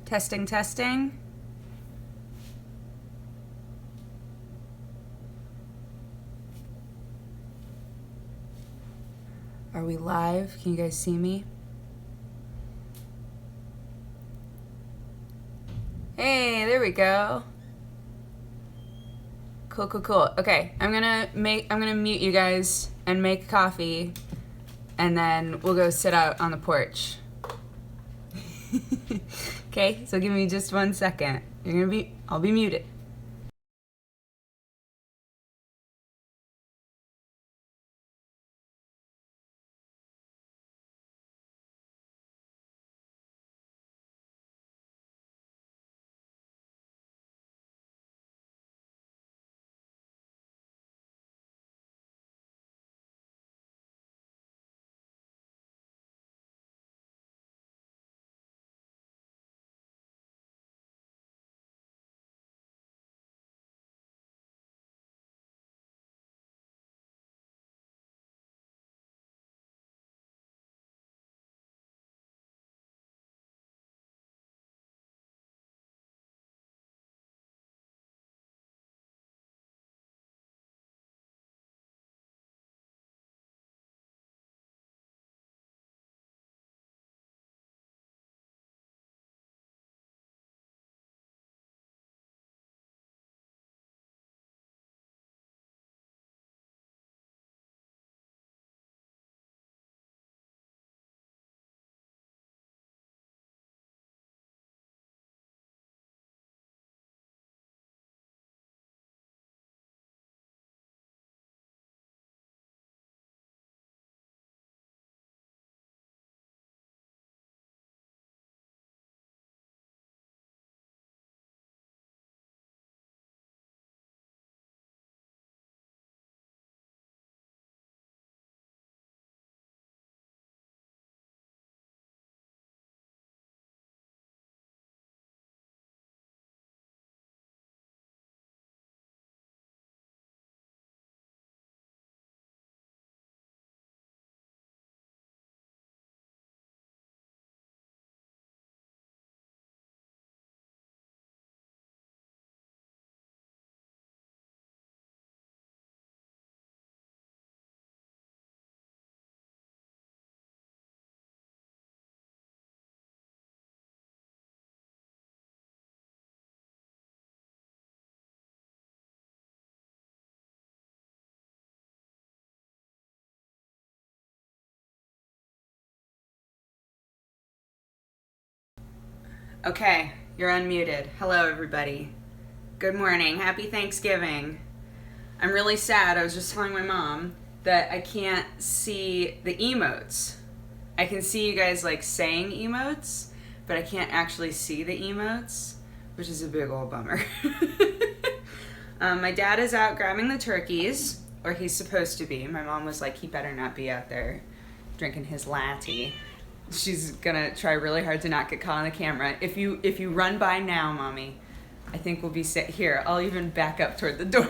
Testing, testing. Are we live? Can you guys see me? Hey, there we go. Cool, cool, cool. Okay, I'm gonna mute you guys and make coffee, and then we'll go sit out on the porch. Okay, so give me just 1 second. I'll be muted. Okay, you're unmuted. Hello, everybody. Good morning. Happy Thanksgiving. I'm really sad. I was just telling my mom that I can't see the emotes. I can see you guys like saying emotes, but I can't actually see the emotes, which is a big old bummer. My dad is out grabbing the turkeys, or he's supposed to be. My mom was like, he better not be out there drinking his latte. She's gonna try really hard to not get caught on the camera. If you run by now, Mommy, I think we'll be here. I'll even back up toward the door.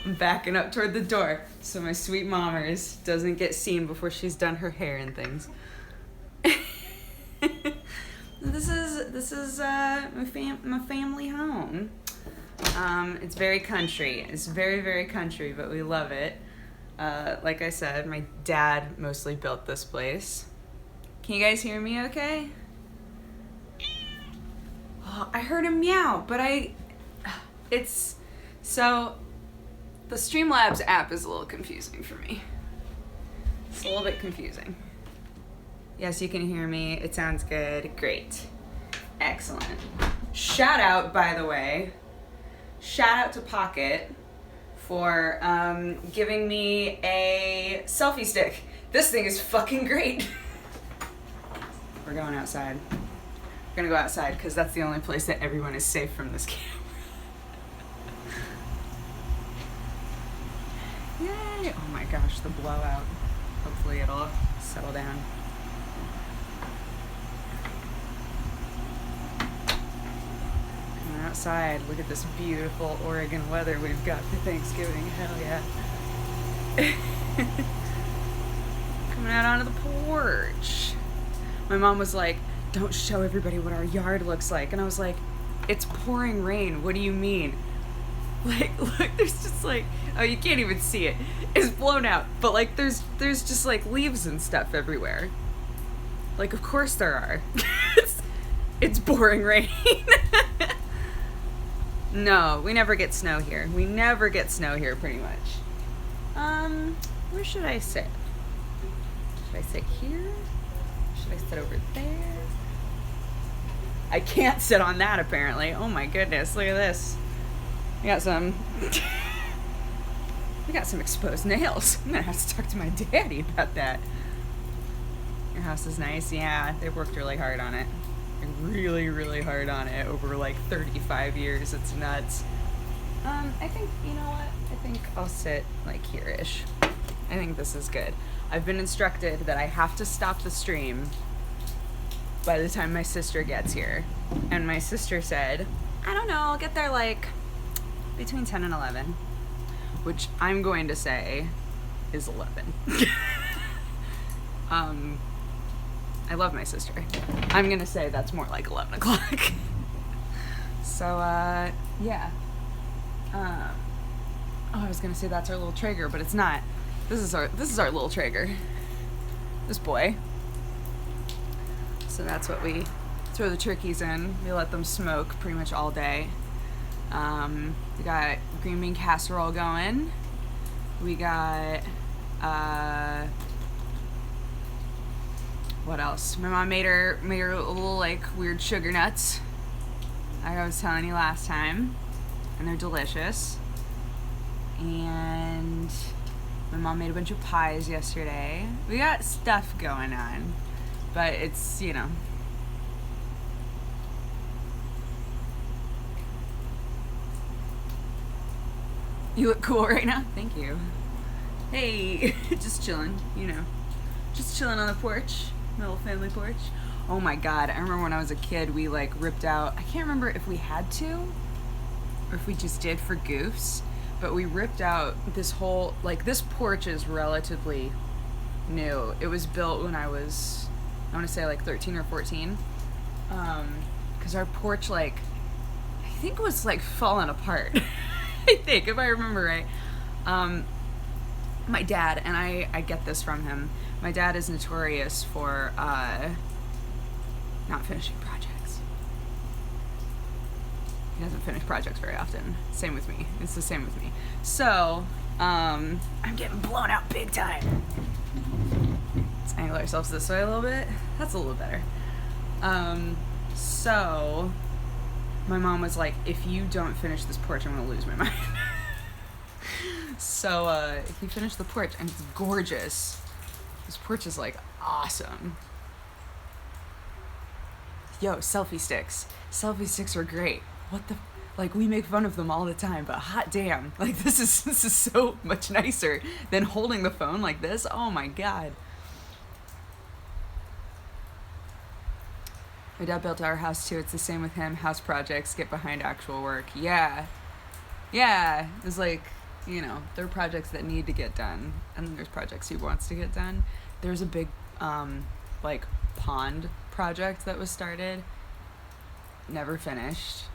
I'm backing up toward the door so my sweet mommers doesn't get seen before she's done her hair and things. This is my family home. It's very country. It's very, very country, but we love it. Like I said, my dad mostly built this place. Can you guys hear me okay? Oh, I heard him meow, but so the Streamlabs app is a little confusing for me. It's a little bit confusing. Yes, you can hear me. It sounds good. Great. Excellent. Shout out, by the way. Shout out to Pocket for giving me a selfie stick. This thing is fucking great. We're going outside. We're gonna go outside because that's the only place that everyone is safe from this camera. Yay! Oh my gosh, the blowout. Hopefully it'll settle down. Coming outside, look at this beautiful Oregon weather we've got for Thanksgiving. Hell yeah. Coming out onto the porch. My mom was like, don't show everybody what our yard looks like. And I was like, it's pouring rain. What do you mean? Like, look, there's just like, oh, you can't even see it. It's blown out. But like, there's just like leaves and stuff everywhere. Like, of course there are. It's pouring rain. No, we never get snow here. We never get snow here, pretty much. Where should I sit? Should I sit here? Should I sit over there? I can't sit on that, apparently. Oh my goodness, look at this. We got some exposed nails. I'm gonna have to talk to my daddy about that. Your house is nice. Yeah, they've worked really hard on it. Really, really hard on it over like 35 years. It's nuts. I think, you know what? I think I'll sit like here-ish. I think this is good. I've been instructed that I have to stop the stream by the time my sister gets here. And my sister said, I don't know, I'll get there like between 10 and 11, which I'm going to say is 11. I love my sister. I'm gonna say that's more like 11 o'clock. So, yeah. Oh, I was gonna say that's our little Traeger, but it's not. This is our little Traeger. This boy. So that's what we throw the turkeys in. We let them smoke pretty much all day. We got green bean casserole going. We got, what else? My mom made her little like weird sugar nuts. Like I was telling you last time. And they're delicious. And my mom made a bunch of pies yesterday. We got stuff going on. But it's, you know. You look cool right now. Thank you. Hey, just chilling, you know. Just chilling on the porch. My little family porch. Oh my god, I remember when I was a kid, we like ripped out, I can't remember if we had to or if we just did for goofs, but we ripped out this whole, like this porch is relatively new. It was built when I was, I want to say like 13 or 14, because our porch like, I think was like falling apart. I think, if I remember right. My dad, and I get this from him, my dad is notorious for not finishing projects. He doesn't finish projects very often. Same with me. It's the same with me. So, I'm getting blown out big time. Let's angle ourselves this way a little bit. That's a little better. So, my mom was like, if you don't finish this porch, I'm gonna lose my mind. So, he finished the porch, and it's gorgeous. This porch is, like, awesome. Yo, selfie sticks. Selfie sticks are great. What the... Like, we make fun of them all the time, but hot damn. Like, this is so much nicer than holding the phone like this. Oh, my God. My dad built our house, too. It's the same with him. House projects get behind actual work. Yeah. Yeah. It's like... You know, there are projects that need to get done, and then there's projects he wants to get done. There's a big, like, pond project that was started, never finished.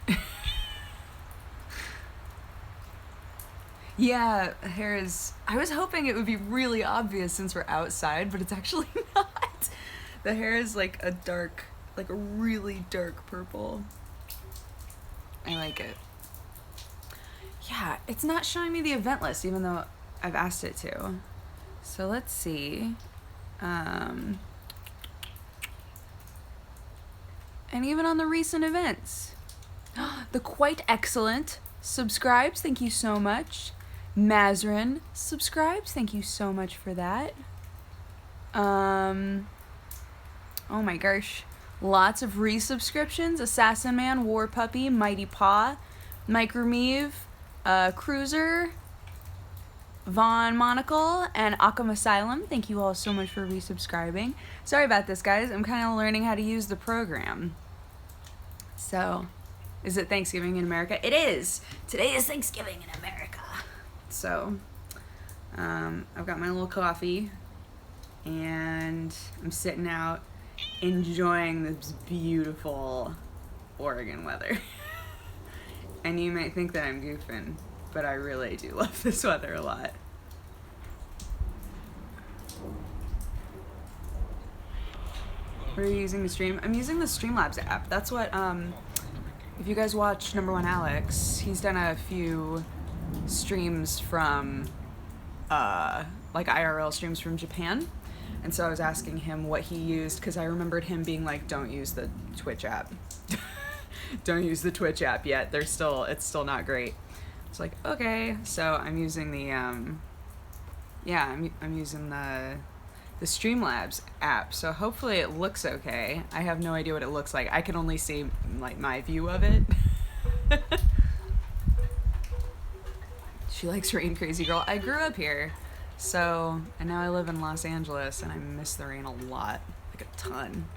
Yeah, hair is... I was hoping it would be really obvious since we're outside, but it's actually not. The hair is, like, a dark, like, a really dark purple. I like it. Yeah, it's not showing me the event list, even though I've asked it to. So let's see. And even on the recent events. The Quite Excellent subscribes, thank you so much. Mazrin subscribes, thank you so much for that. Oh my gosh. Lots of resubscriptions. Assassin Man, War Puppy, Mighty Paw, Mike Remeave, Cruiser, Vaughn Monocle, and Occam Asylum. Thank you all so much for resubscribing. Sorry about this, guys. I'm kind of learning how to use the program. So, is it Thanksgiving in America? It is! Today is Thanksgiving in America. So, I've got my little coffee, and I'm sitting out enjoying this beautiful Oregon weather. And you might think that I'm goofing, but I really do love this weather a lot. What are you using to stream? I'm using the Streamlabs app. That's what, if you guys watch Number One Alex, he's done a few streams from, like IRL streams from Japan. And so I was asking him what he used, because I remembered him being like, don't use the Twitch app. Don't use the Twitch app yet. It's still not great. It's like, okay. So I'm using the, I'm using the Streamlabs app. So hopefully it looks okay. I have no idea what it looks like. I can only see like my view of it. She likes rain, crazy girl. I grew up here. So, and now I live in Los Angeles and I miss the rain a lot, like a ton.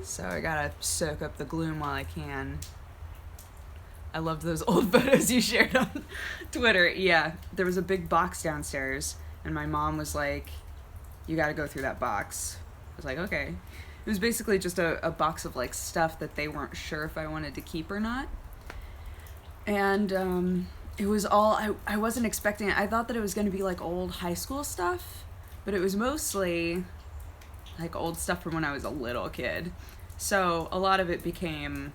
So I gotta soak up the gloom while I can. I loved those old photos you shared on Twitter. Yeah, there was a big box downstairs and my mom was like, you gotta go through that box. I was like, okay. It was basically just a box of like stuff that they weren't sure if I wanted to keep or not. And it was all, I wasn't expecting it. I thought that it was going to be like old high school stuff, but it was mostly like old stuff from when I was a little kid. So a lot of it became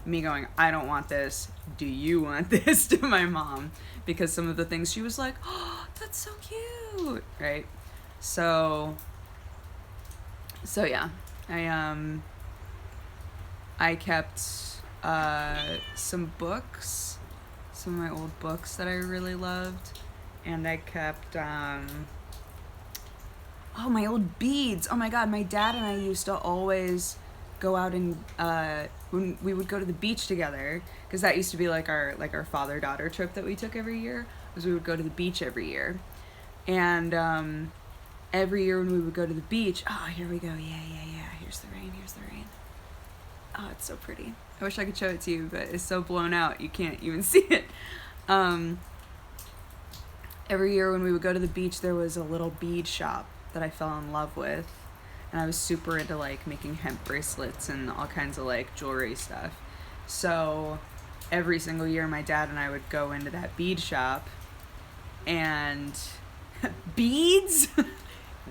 me going, I don't want this. Do you want this, to my mom? Because some of the things she was like, oh, that's so cute, right? So yeah, I kept some books. Some of my old books that I really loved, and I kept my old beads. Oh my god, my dad and I used to always go out and when we would go to the beach together, because that used to be like our father-daughter trip that we took every year, was we would go to the beach every year. And every year when we would go to the beach, oh, here we go, yeah, here's the rain. Oh, it's so pretty. I wish I could show it to you, but it's so blown out you can't even see it. Every year when we would go to the beach, there was a little bead shop that I fell in love with, and I was super into like making hemp bracelets and all kinds of like jewelry stuff. So every single year my dad and I would go into that bead shop and beads?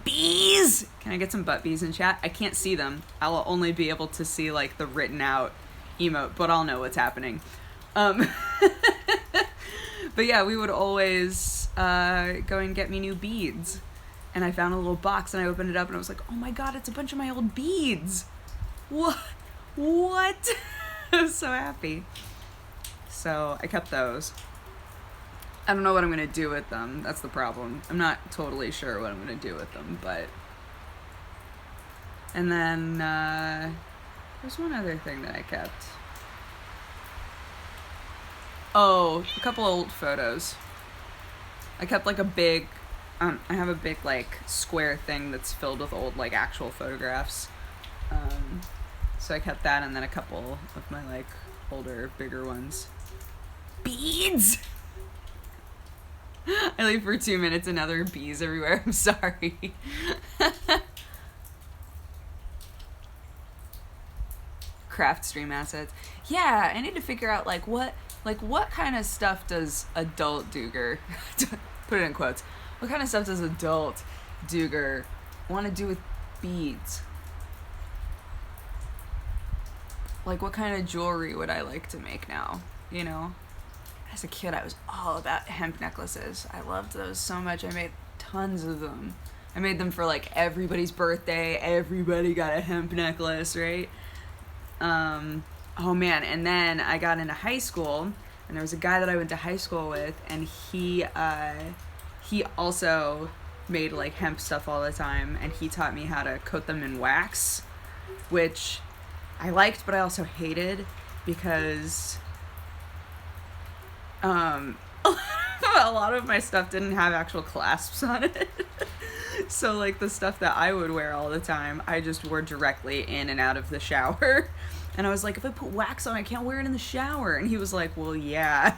Bees! Can I get some butt bees in chat? I can't see them. I'll only be able to see like the written out emote, but I'll know what's happening. But yeah, we would always go and get me new beads. And I found a little box and I opened it up and I was like, oh my god, it's a bunch of my old beads. What? I was so happy. So I kept those. I don't know what I'm going to do with them. That's the problem. I'm not totally sure what I'm going to do with them, but... And then, there's one other thing that I kept. Oh, a couple old photos. I kept like a big... I have a big like square thing that's filled with old like actual photographs. So I kept that and then a couple of my like older, bigger ones. Beads! I leave for 2 minutes and now there are bees everywhere. I'm sorry. Craft stream assets. Yeah, I need to figure out what kind of stuff does adult Duger, put it in quotes, what kind of stuff does adult Duger want to do with beads? Like what kind of jewelry would I like to make now, you know? As a kid, I was all about hemp necklaces. I loved those so much. I made tons of them. I made them for like everybody's birthday. Everybody got a hemp necklace, right? Oh man, and then I got into high school, and there was a guy that I went to high school with, and he also made like hemp stuff all the time, and he taught me how to coat them in wax, which I liked, but I also hated because a lot of my stuff didn't have actual clasps on it. So like the stuff that I would wear all the time, I just wore directly in and out of the shower. And I was like, if I put wax on, I can't wear it in the shower. And he was like, well, yeah.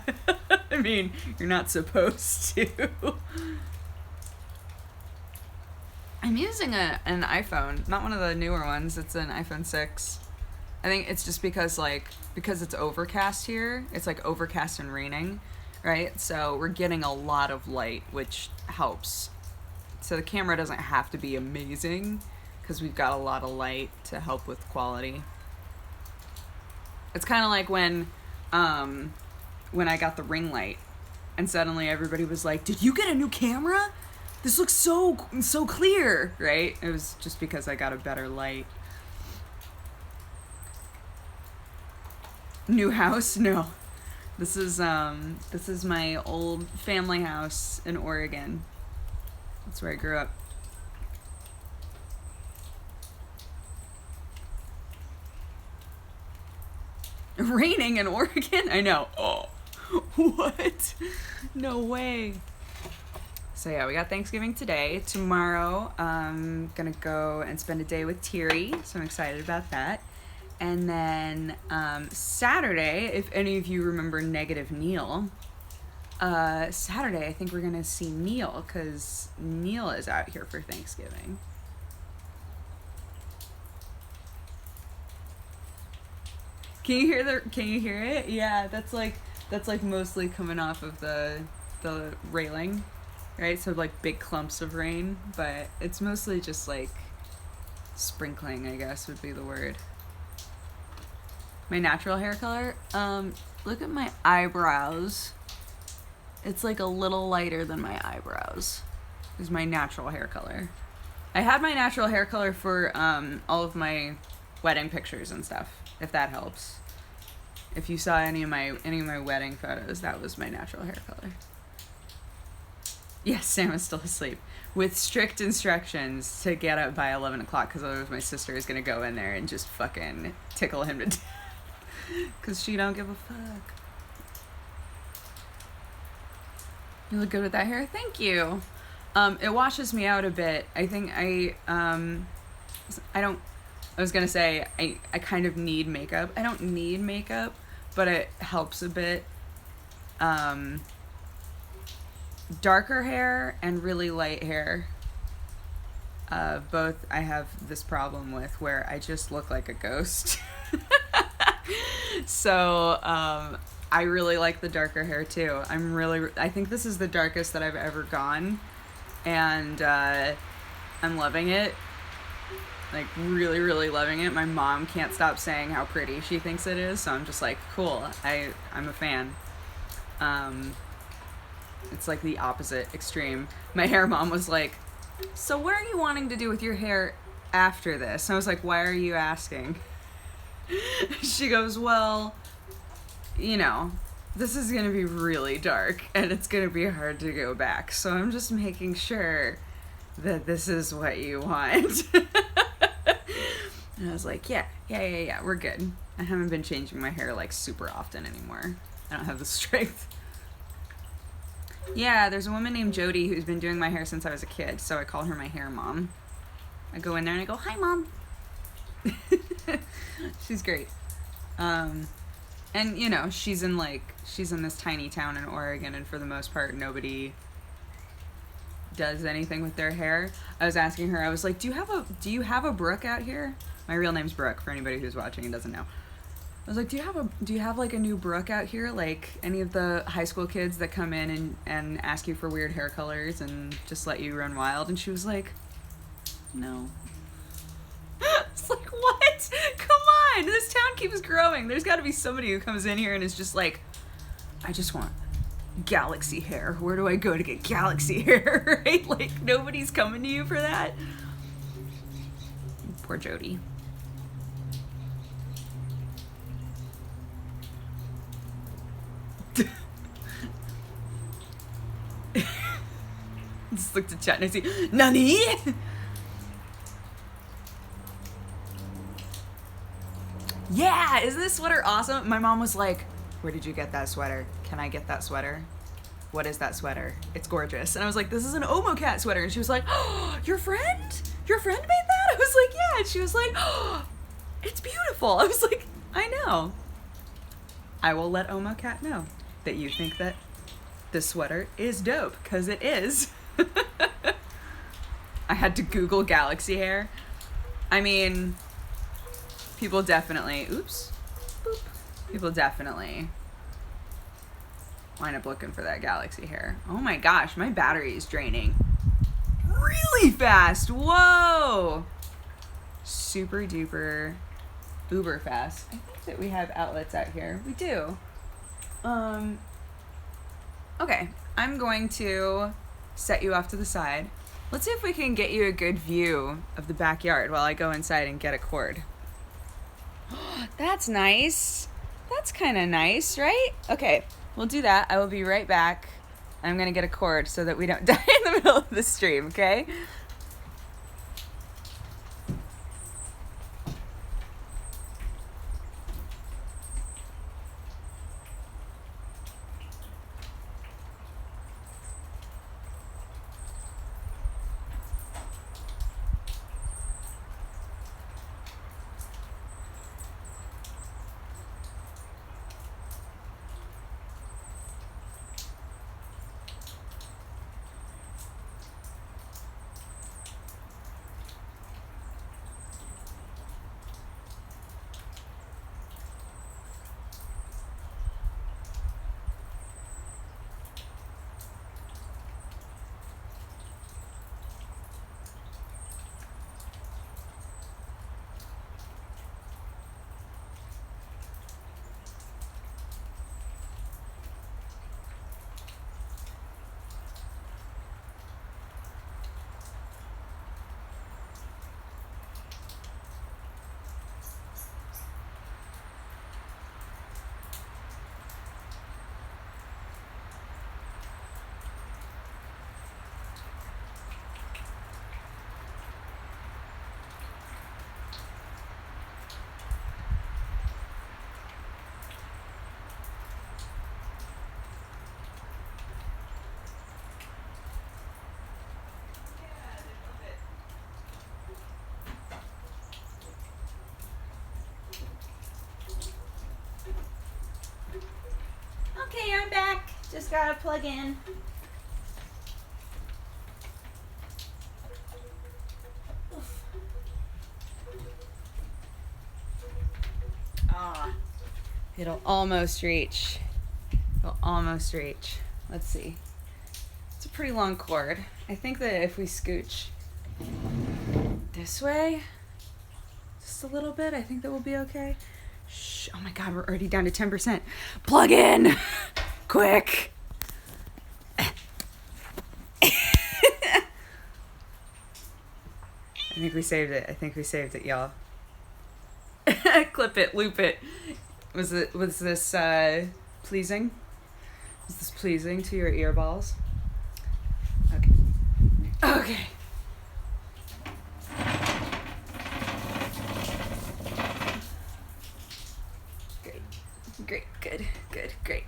I mean, you're not supposed to. I I'm using an iPhone, not one of the newer ones. It's an iPhone 6. I think it's just because it's overcast here. It's like overcast and raining, right? So we're getting a lot of light, which helps. So the camera doesn't have to be amazing because we've got a lot of light to help with quality. It's kind of like when I got the ring light and suddenly everybody was like, "Did you get a new camera? This looks so clear," right? It was just because I got a better light. New house? No. This is my old family house in Oregon. That's where I grew up. Raining in Oregon? I know. Oh, what? No way. So yeah, we got Thanksgiving today. Tomorrow, I'm gonna go and spend a day with Thierry, so I'm excited about that. And then Saturday, if any of you remember Negative Neil, Saturday I think we're gonna see Neil, because Neil is out here for Thanksgiving. Can you hear it? Yeah, that's like mostly coming off of the railing, right? So like big clumps of rain, but it's mostly just like sprinkling, I guess would be the word. My natural hair color, look at my eyebrows. It's like a little lighter than my eyebrows is my natural hair color. I had my natural hair color for all of my wedding pictures and stuff, if that helps. If you saw any of my wedding photos, that was my natural hair color. Yes, Sam is still asleep. With strict instructions to get up by 11 o'clock, because otherwise my sister is going to go in there and just fucking tickle him to death. Because she don't give a fuck. You look good with that hair. Thank you. It washes me out a bit. I think I was going to say I kind of need makeup. I don't need makeup, but it helps a bit. Darker hair and really light hair. Both I have this problem with where I just look like a ghost. So, I really like the darker hair too. I think this is the darkest that I've ever gone, and I'm loving it. Like really, really loving it. My mom can't stop saying how pretty she thinks it is, so I'm just like, cool. I'm a fan. It's like the opposite extreme. My hair mom was like, "So what are you wanting to do with your hair after this?" And I was like, "Why are you asking?" She goes, "Well, you know, this is going to be really dark and it's going to be hard to go back. So I'm just making sure that this is what you want." And I was like, yeah, we're good. I haven't been changing my hair like super often anymore. I don't have the strength. Yeah, there's a woman named Jody who's been doing my hair since I was a kid, so I call her my hair mom. I go in there and I go, "Hi, Mom." She's great. And you know, she's in this tiny town in Oregon, and for the most part nobody does anything with their hair. I was asking her, I was like, do you have a Brooke out here? My real name's Brooke, for anybody who's watching and doesn't know. I was like, do you have like a new Brooke out here? Like any of the high school kids that come in and ask you for weird hair colors and just let you run wild? And she was like, "No." It's like, what? Come on, this town keeps growing. There's got to be somebody who comes in here and is just like, "I just want galaxy hair. Where do I go to get galaxy hair?" Right? Like, nobody's coming to you for that. Poor Jody. Just looked at chat and I see, "Nani?" Yeah, isn't this sweater awesome? My mom was like, "Where did you get that sweater? Can I get that sweater? What is that sweater? It's gorgeous." And I was like, "This is an Omo Cat sweater." And she was like, "Oh, your friend? Your friend made that?" I was like, "Yeah." And she was like, "Oh, it's beautiful." I was like, "I know. I will let Omo Cat know that you think that this sweater is dope, because it is." I had to Google galaxy hair. I mean, people definitely, people definitely wind up looking for that galaxy hair. Oh my gosh, my battery is draining really fast. Whoa. Super duper uber fast. I think that we have outlets out here. We do. Okay, I'm going to set you off to the side. Let's see if we can get you a good view of the backyard while I go inside and get a cord. That's nice. That's kind of nice, right? Okay, we'll do that. I will be right back. I'm going to get a cord so that we don't die in the middle of the stream, okay? Okay, I'm back. Just gotta plug in. It'll almost reach. It'll almost reach. Let's see. It's a pretty long cord. I think that if we scooch this way, just a little bit, I think that we'll be okay. Shh. Oh my God, we're already down to 10%. Plug in! Quick! I think we saved it. I think we saved it, y'all. Clip it, loop it. Was this pleasing? Was this pleasing to your earballs? Okay. Okay. Great, great.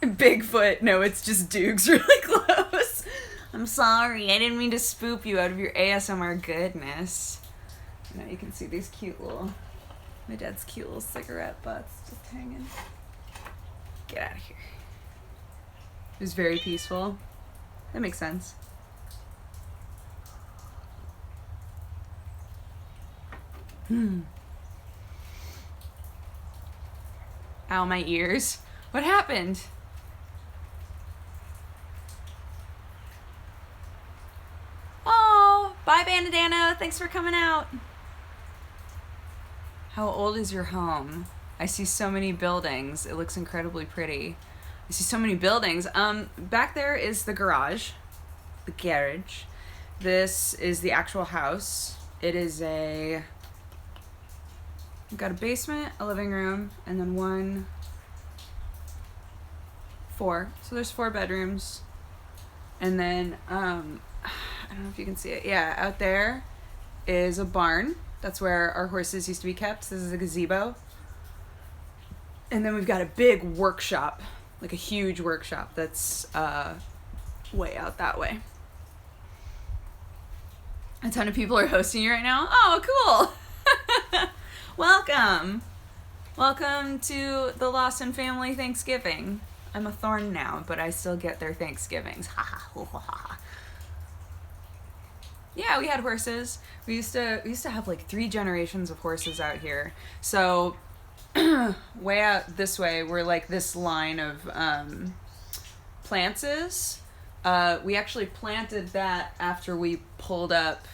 Bigfoot. No, it's just Dukes really close. I'm sorry. I didn't mean to spook you out of your ASMR goodness. Now you can see these my dad's cute little cigarette butts just hanging. Get out of here. It was very peaceful. That makes sense. Ow, my ears. What happened? Oh, bye, Bandana. Thanks for coming out. How old is your home? I see so many buildings. It looks incredibly pretty. I see so many buildings. Back there is the garage. The garage. This is the actual house. It is we've got a basement, a living room, and then four. So there's 4 bedrooms. And then, I don't know if you can see it. Yeah, out there is a barn. That's where our horses used to be kept. This is a gazebo. And then we've got a big workshop, like a huge workshop that's way out that way. A ton of people are hosting you right now. Oh, cool. Welcome. Welcome to the Lawson family Thanksgiving. I'm a thorn now, but I still get their Thanksgivings. Ha ha ha ha ha. Yeah, we had horses. We used to have like 3 generations of horses out here. So way out this way, we're like this line of plants is. We actually planted that after we pulled up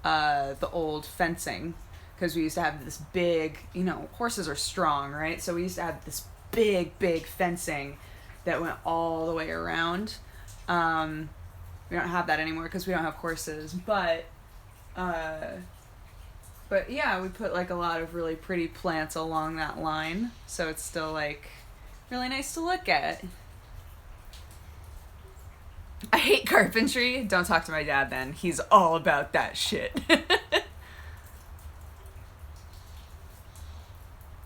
the old fencing, because we used to have this big, horses are strong, right? So we used to have this big fencing that went all the way around. We don't have that anymore because we don't have horses, but yeah, we put like a lot of really pretty plants along that line, so it's still like really nice to look at. I hate carpentry. Don't talk to my dad then. He's all about that shit.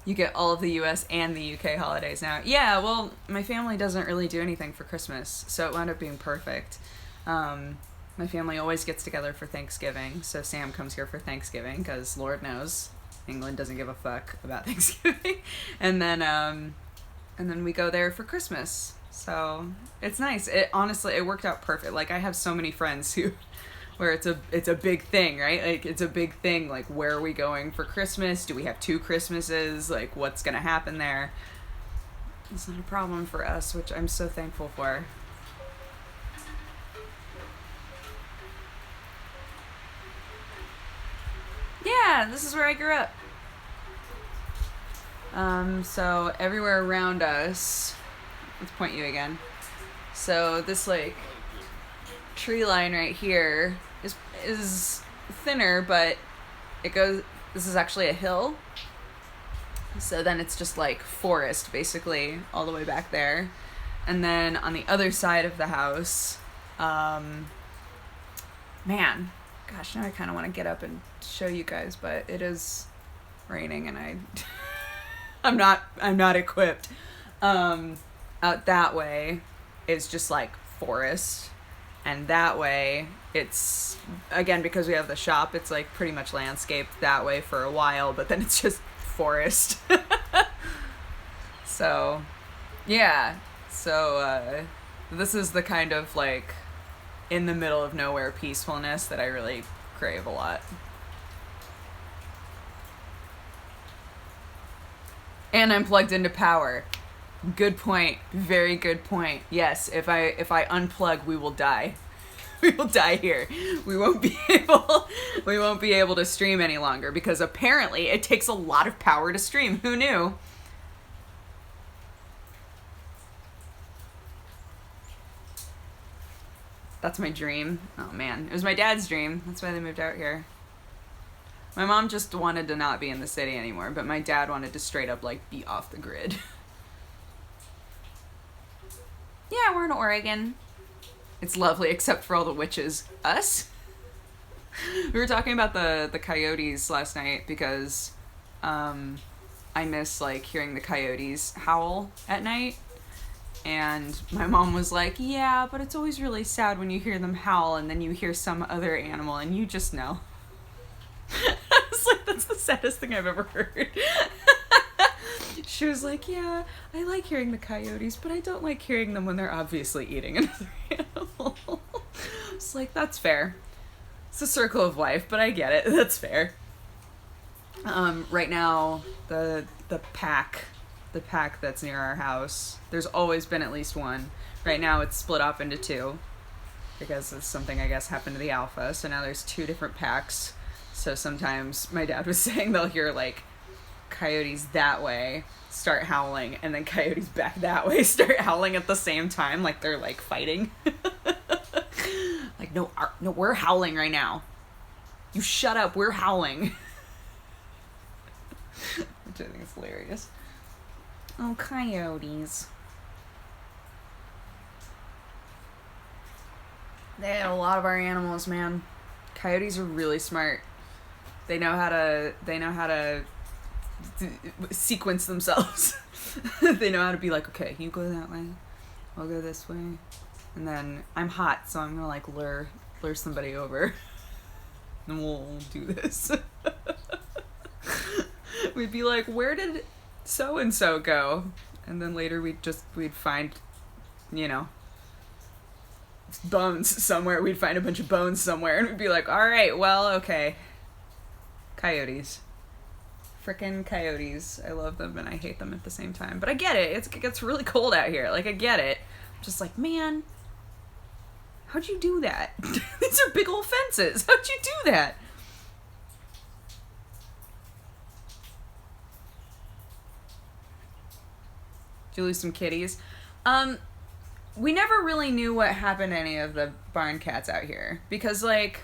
You get all of the US and the UK holidays now. Yeah, well, my family doesn't really do anything for Christmas, so it wound up being perfect. My family always gets together for Thanksgiving, so Sam comes here for Thanksgiving, because Lord knows England doesn't give a fuck about Thanksgiving. And then we go there for Christmas. So it's nice. Honestly, it worked out perfect. Like, I have so many friends where it's a big thing, right? Like, it's a big thing. Like, where are we going for Christmas? Do we have 2 Christmases? Like, what's gonna happen there? It's not a problem for us, which I'm so thankful for. Yeah, this is where I grew up. So everywhere around us, let's point you again. So this like tree line right here is thinner, but this is actually a hill. So then it's just like forest basically all the way back there. And then on the other side of the house, man, gosh, now I kind of want to get up and show you guys, but it is raining and I'm not equipped. Out that way is just like forest, and that way it's, again, because we have the shop, it's like pretty much landscaped that way for a while, but then it's just forest. So yeah, so this is the kind of like in the middle of nowhere peacefulness that I really crave a lot. And I'm plugged into power. Good point. Very good point. Yes, if I unplug, we will die. We will die here. We won't be able to stream any longer, because apparently it takes a lot of power to stream. Who knew? That's my dream. Oh man, it was my dad's dream. That's why they moved out here. My mom just wanted to not be in the city anymore, but my dad wanted to straight up like be off the grid. Yeah, we're in Oregon. It's lovely except for all the witches. Us? We were talking about the coyotes last night because I miss like hearing the coyotes howl at night. And my mom was like, yeah, but it's always really sad when you hear them howl and then you hear some other animal and you just know. I was like, that's the saddest thing I've ever heard. She was like, yeah, I like hearing the coyotes, but I don't like hearing them when they're obviously eating another animal. It's like, that's fair. It's a circle of life, but I get it. That's fair. Right now, the pack that's near our house, there's always been at least one. Right now it's split up into 2 because of something, I guess, happened to the alpha. So now there's 2 different packs. So sometimes my dad was saying they'll hear like coyotes that way start howling, and then coyotes back that way start howling at the same time, like they're like fighting. Like, no, we're howling right now. You shut up, we're howling. Which I think is hilarious. Oh, coyotes. They have a lot of our animals, man. Coyotes are really smart. They know how to sequence themselves. They know how to be like, okay, you go that way, I'll go this way, and then I'm hot, so I'm gonna like lure somebody over, and we'll do this. We'd be like, where did so and so go? And then later we'd find, bones somewhere. We'd find a bunch of bones somewhere and we'd be like, all right, well, okay. Coyotes. Frickin' coyotes. I love them and I hate them at the same time. But I get it. It gets really cold out here. Like, I get it. I'm just like, man, how'd you do that? These are big old fences. How'd you do that? Did you lose some kitties? We never really knew what happened to any of the barn cats out here. Because, like,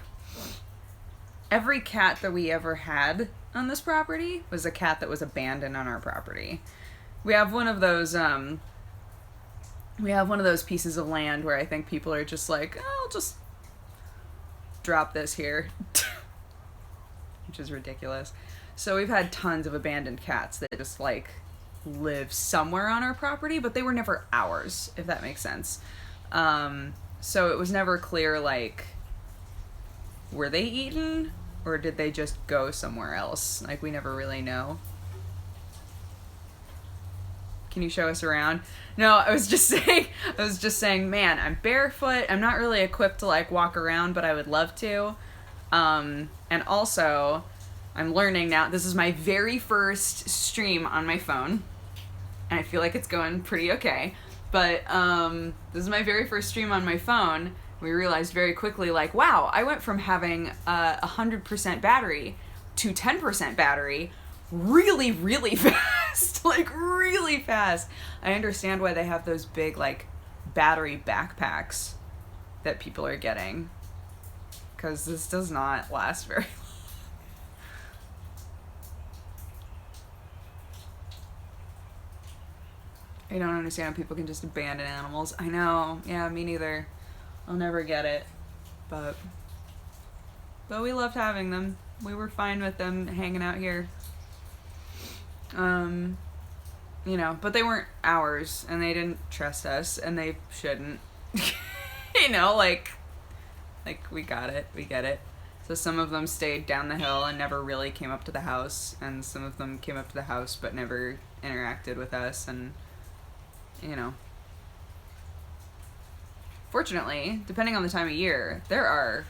every cat that we ever had on this property was a cat that was abandoned on our property. We have one of those pieces of land where I think people are just like, oh, I'll just drop this here. Which is ridiculous. So we've had tons of abandoned cats that just like live somewhere on our property, but they were never ours, if that makes sense. So it was never clear, like, were they eaten? Or did they just go somewhere else? Like, we never really know. Can you show us around? No, I was just saying, man, I'm barefoot. I'm not really equipped to, like, walk around, but I would love to. And also, I'm learning now, this is my very first stream on my phone. And I feel like it's going pretty okay. But this is my very first stream on my phone. We realized very quickly, like, wow, I went from having 100% battery to 10% battery really, really fast. Like, really fast. I understand why they have those big, like, battery backpacks that people are getting. Because this does not last very long. I don't understand how people can just abandon animals. I know. Yeah, me neither. I'll never get it. But we loved having them. We were fine with them hanging out here. But they weren't ours, and they didn't trust us, and they shouldn't. Like we got it. We get it. So some of them stayed down the hill and never really came up to the house, and some of them came up to the house but never interacted with us, and, Fortunately, depending on the time of year, there are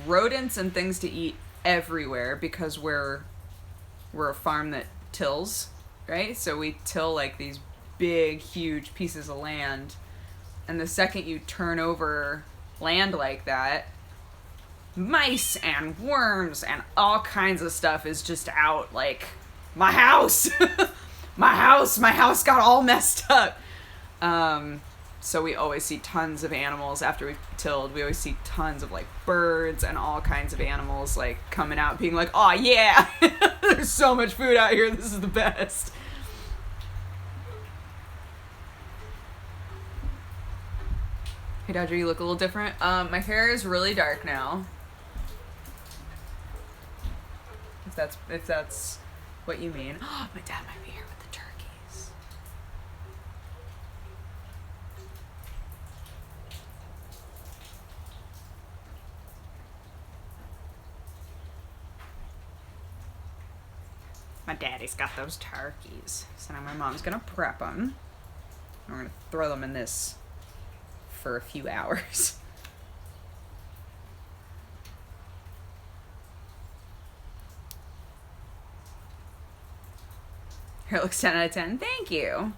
rodents and things to eat everywhere because we're a farm that tills, right? So we till like these big, huge pieces of land, and the second you turn over land like that, mice and worms and all kinds of stuff is just out. Like, my house, my house got all messed up. So we always see tons of animals after we've tilled. We always see tons of, like, birds and all kinds of animals, like, coming out being like, oh yeah, there's so much food out here, this is the best. Hey Dodger, you look a little different. My hair is really dark now. If that's what you mean. Oh, my dad might be here with the turkeys. My daddy's got those turkeys. So now my mom's gonna prep them. We're gonna throw them in this for a few hours. Here, it looks 10 out of 10. Thank you.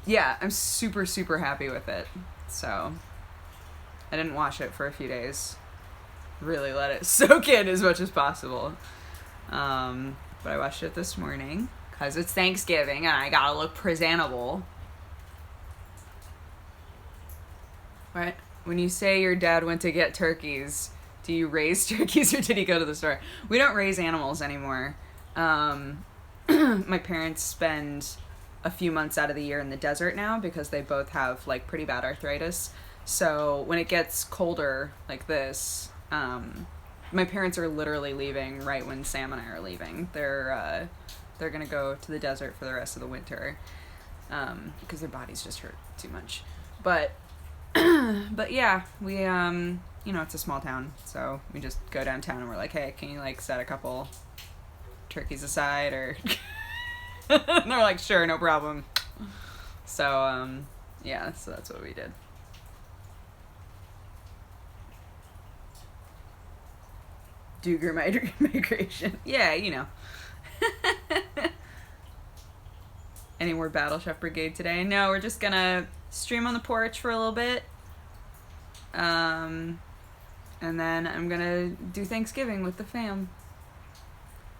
Yeah, I'm super, super happy with it. So, I didn't wash it for a few days. Really let it soak in as much as possible. But I washed it this morning because it's Thanksgiving and I gotta look presentable. Right? When you say your dad went to get turkeys, do you raise turkeys or did he go to the store? We don't raise animals anymore. My parents spend a few months out of the year in the desert now because they both have, like, pretty bad arthritis. So when it gets colder like this, my parents are literally leaving right when Sam and I are leaving. They're gonna go to the desert for the rest of the winter because their bodies just hurt too much. But yeah, we it's a small town, so we just go downtown and we're like, hey, can you, like, set a couple turkeys aside, or and they're like, sure, no problem. So yeah, so that's what we did. Duger migration. Yeah, you know. Any more Battle Chef Brigade today? No, we're just gonna stream on the porch for a little bit. And then I'm gonna do Thanksgiving with the fam.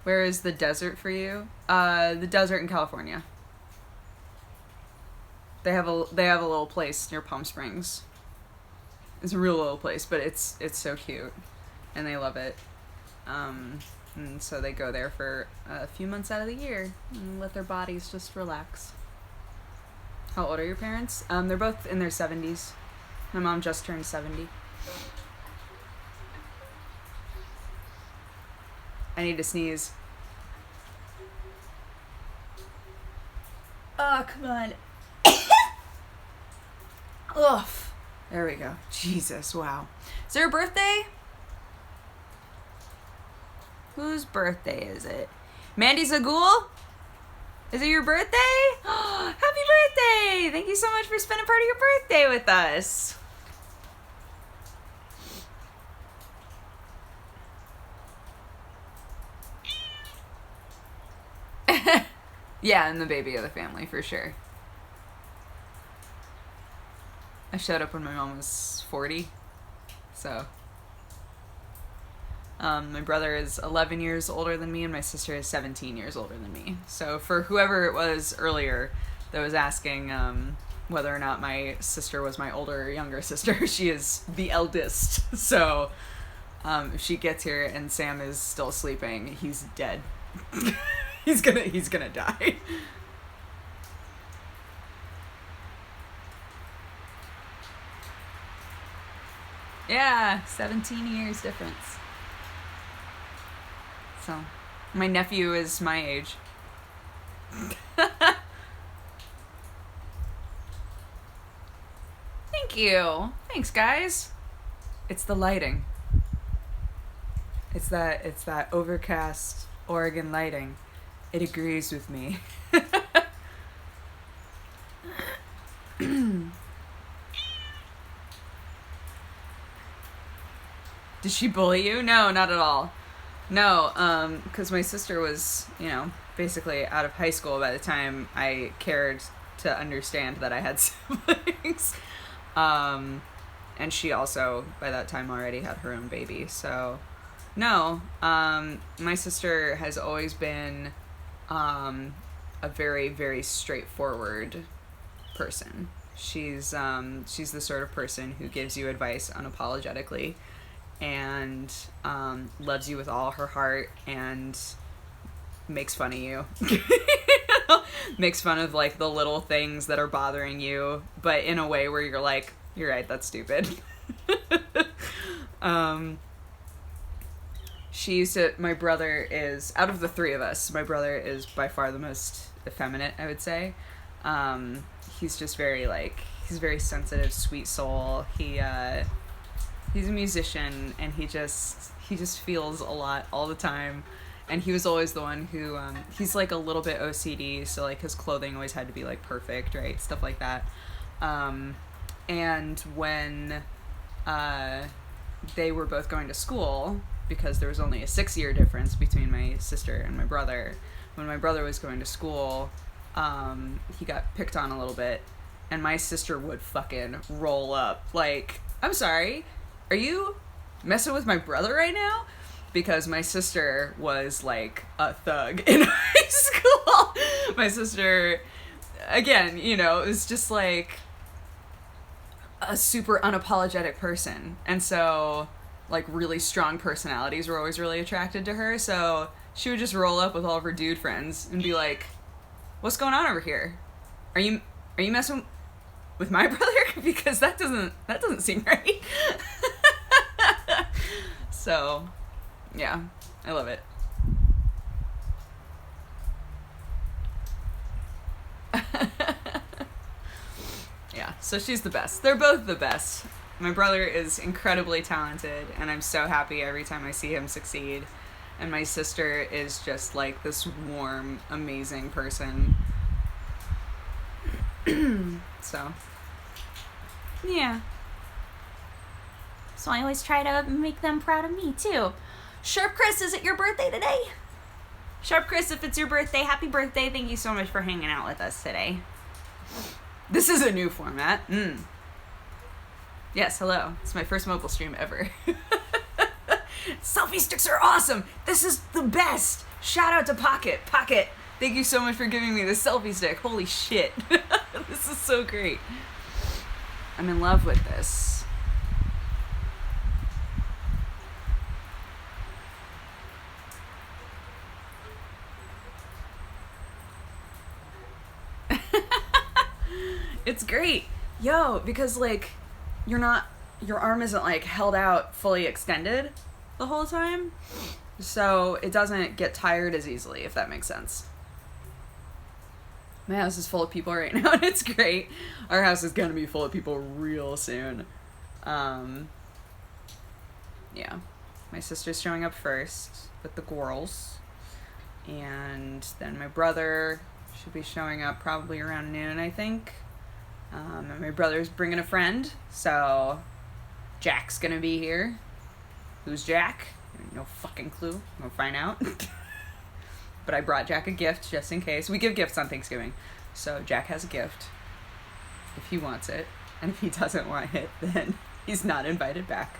Where is the desert for you? The desert in California. They have a little place near Palm Springs. It's a real little place, but it's so cute, and they love it. And so they go there for a few months out of the year and let their bodies just relax. How old are your parents? They're both in their 70s. My mom just turned 70. I need to sneeze. Oh, come on. Ugh. There we go. Jesus, wow. Is there a birthday? Whose birthday is it? Mandy Zagul? Is it your birthday? Happy birthday! Thank you so much for spending part of your birthday with us. Yeah, and the baby of the family, for sure. I showed up when my mom was 40, so... my brother is 11 years older than me, and my sister is 17 years older than me. So for whoever it was earlier that was asking whether or not my sister was my older or younger sister, she is the eldest. So if she gets here and Sam is still sleeping, he's dead. he's gonna die. Yeah, 17 years difference. So, my nephew is my age. Thank you. Thanks, guys. It's the lighting. It's that overcast Oregon lighting. It agrees with me. Did she bully you? No, not at all. No, because my sister was, basically out of high school by the time I cared to understand that I had siblings. And she also, by that time, already had her own baby. So, no, my sister has always been a very, very straightforward person. She's the sort of person who gives you advice unapologetically, and loves you with all her heart, and makes fun of you. Makes fun of like the little things that are bothering you, but in a way where you're like, you're right, that's stupid. My brother is, out of the three of us, my brother is by far the most effeminate, I would say. He's just he's a very sensitive, sweet soul. He's a musician, and he just feels a lot all the time. And he was always the one who, he's like a little bit OCD, so like his clothing always had to be like perfect, right? Stuff like that. And when they were both going to school, because there was only a 6-year difference between my sister and my brother, when my brother was going to school, he got picked on a little bit, and my sister would fucking roll up. Like, I'm sorry, are you messing with my brother right now? Because my sister was like a thug in high school. My sister, again, is just like a super unapologetic person. And so, like, really strong personalities were always really attracted to her. So she would just roll up with all of her dude friends and be like, what's going on over here? Are you messing with my brother? Because that doesn't seem right. So, yeah, I love it. Yeah, so she's the best. They're both the best. My brother is incredibly talented, and I'm so happy every time I see him succeed. And my sister is just like this warm, amazing person. So, yeah. So I always try to make them proud of me, too. Sharp Chris, is it your birthday today? Sharp Chris, if it's your birthday, happy birthday. Thank you so much for hanging out with us today. This is a new format. Yes, hello. It's my first mobile stream ever. Selfie sticks are awesome. This is the best. Shout out to Pocket. Pocket, thank you so much for giving me the selfie stick. Holy shit. This is so great. I'm in love with this. It's great. Yo, because like your arm isn't like held out fully extended the whole time. So it doesn't get tired as easily, if that makes sense. My house is full of people right now, and it's great. Our house is gonna be full of people real soon. Yeah. My sister's showing up first with the girls. And then my brother should be showing up probably around noon, I think. And my brother's bringing a friend, so Jack's gonna be here. Who's Jack? No fucking clue. We'll find out. But I brought Jack a gift just in case. We give gifts on Thanksgiving. So Jack has a gift if he wants it. And if he doesn't want it, then he's not invited back.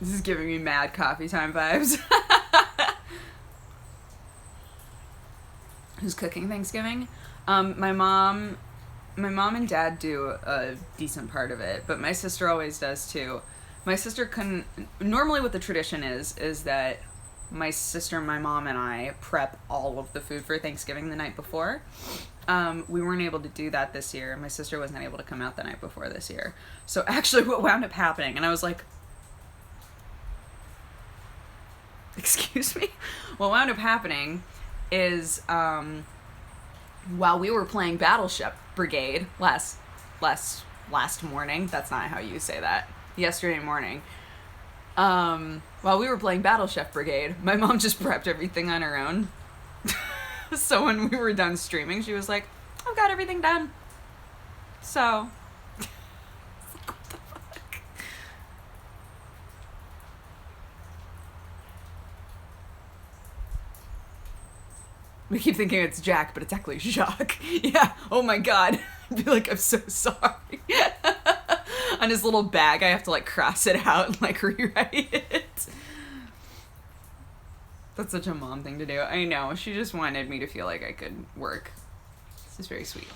This is giving me mad coffee time vibes. Who's cooking Thanksgiving? My mom and dad do a decent part of it, but my sister always does too. My sister couldn't. Normally, what the tradition is that my sister, my mom, and I prep all of the food for Thanksgiving the night before. We weren't able to do that this year. My sister wasn't able to come out the night before this year. So actually, what wound up happening, and I was like, excuse me? What wound up happening is while we were playing Battleship Brigade last morning, that's not how you say that, yesterday morning, while we were playing Battleship Brigade, my mom just prepped everything on her own. So when we were done streaming, she was like, I've got everything done. So we keep thinking it's Jack, but it's actually Jacques. Yeah, oh my god. I'd be like, I'm so sorry. On his little bag, I have to like cross it out and like rewrite it. That's such a mom thing to do. I know, she just wanted me to feel like I could work. This is very sweet.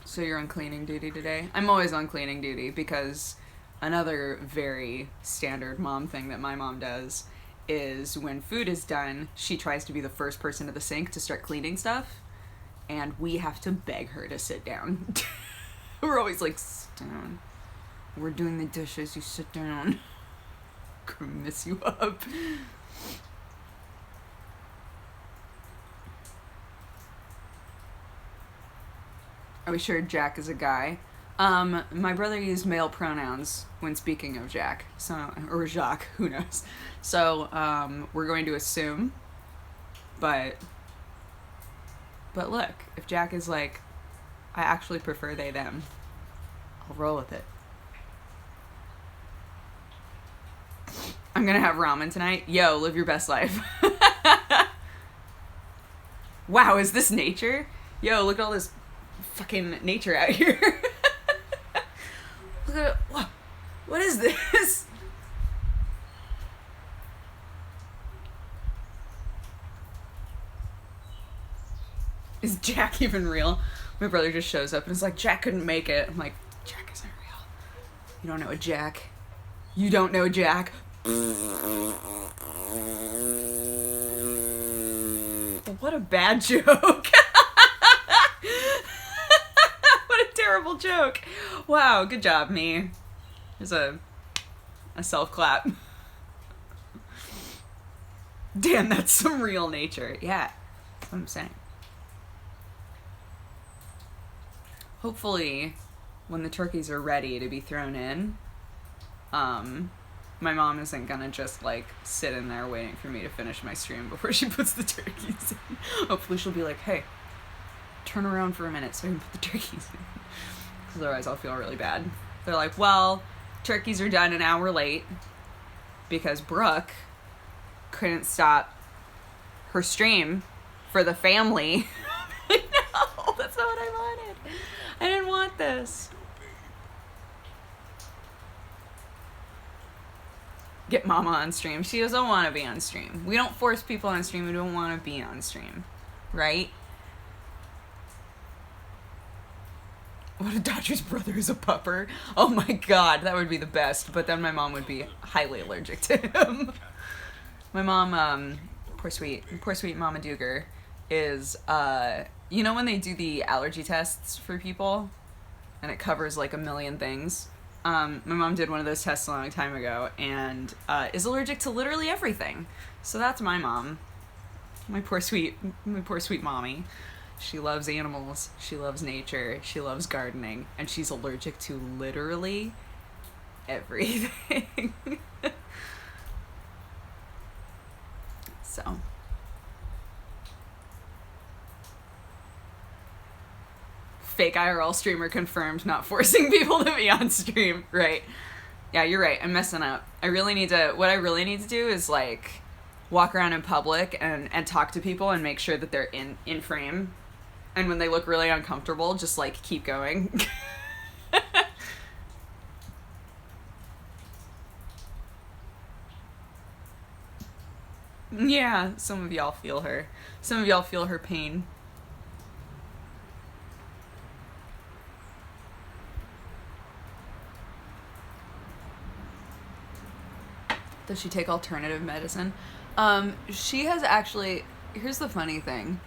So you're on cleaning duty today? I'm always on cleaning duty because another very standard mom thing that my mom does is when food is done, she tries to be the first person to the sink to start cleaning stuff, and we have to beg her to sit down. We're always like, sit down. We're doing the dishes, you sit down. Gonna mess you up. Are we sure Jack is a guy? My brother used male pronouns when speaking of Jack, so, or Jacques, who knows. So, we're going to assume, but look, if Jack is like, I actually prefer they, them, I'll roll with it. I'm gonna have ramen tonight. Yo, live your best life. Wow, is this nature? Yo, look at all this fucking nature out here. Look at it. What is this? Is Jack even real? My brother just shows up and is like, Jack couldn't make it. I'm like, Jack isn't real. You don't know a Jack. You don't know Jack. What a bad joke. What a terrible joke. Wow, good job, me. There's a self-clap. Damn, that's some real nature. Yeah, that's what I'm saying. Hopefully, when the turkeys are ready to be thrown in, my mom isn't gonna just like sit in there waiting for me to finish my stream before she puts the turkeys in. Hopefully she'll be like, hey, turn around for a minute so I can put the turkeys in. Because otherwise I'll feel really bad. They're like, well, turkeys are done an hour late because Brooke couldn't stop her stream for the family. Like, no, that's not what I wanted. I didn't want this. Get mama on stream. She doesn't want to be on stream. We don't force people on stream who don't want to be on stream. Right? What if Dodger's brother is a pupper? Oh my god, that would be the best. But then my mom would be highly allergic to him. My mom, poor sweet Mama Duger, is, you know when they do the allergy tests for people? And it covers like a million things? My mom did one of those tests a long time ago and is allergic to literally everything. So that's my mom. My poor sweet mommy. She loves animals, she loves nature, she loves gardening, and she's allergic to literally everything. So. Fake IRL streamer confirmed, not forcing people to be on stream. Right. Yeah, you're right. I'm messing up. What I really need to do is like walk around in public and talk to people and make sure that they're in frame. And when they look really uncomfortable, just like keep going. Yeah, some of y'all feel her. Some of y'all feel her pain. Does she take alternative medicine? She has actually, here's the funny thing,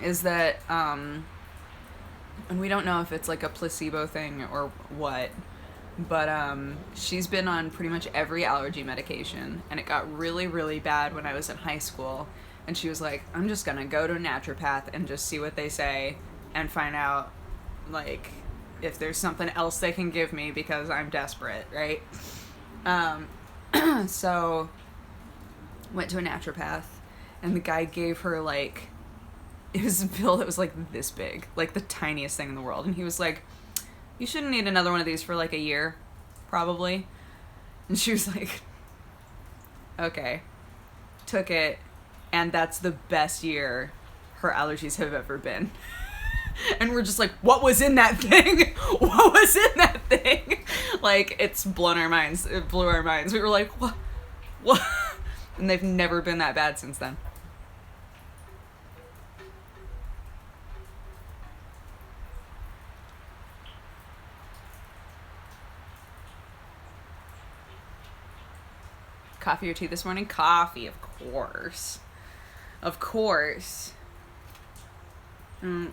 is that, and we don't know if it's like a placebo thing or what, but she's been on pretty much every allergy medication, and it got really, really bad when I was in high school, and she was like, I'm just gonna go to a naturopath and just see what they say and find out, like, if there's something else they can give me because I'm desperate, right? So went to a naturopath, and the guy gave her like, it was a pill that was like this big, like the tiniest thing in the world, and he was like, you shouldn't need another one of these for like a year, probably. And she was like, okay. Took it, and that's the best year her allergies have ever been. And we're just like, what was in that thing? What was in that thing? Like, it's blown our minds. It blew our minds. We were like, what? What? And they've never been that bad since then. Coffee or tea this morning? Coffee, of course. Of course. My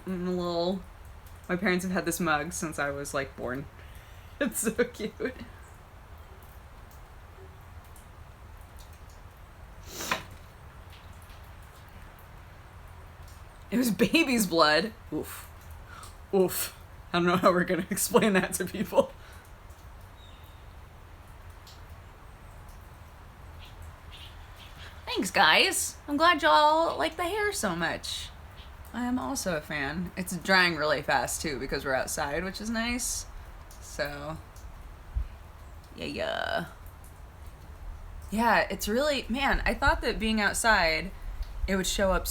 parents have had this mug since I was like born. It's so cute. It was baby's blood. Oof. Oof. I don't know how we're gonna explain that to people. Thanks, guys. I'm glad y'all like the hair so much. I am also a fan. It's drying really fast, too, because we're outside, which is nice. So, yeah. Yeah, it's really, man, I thought that being outside, it would show up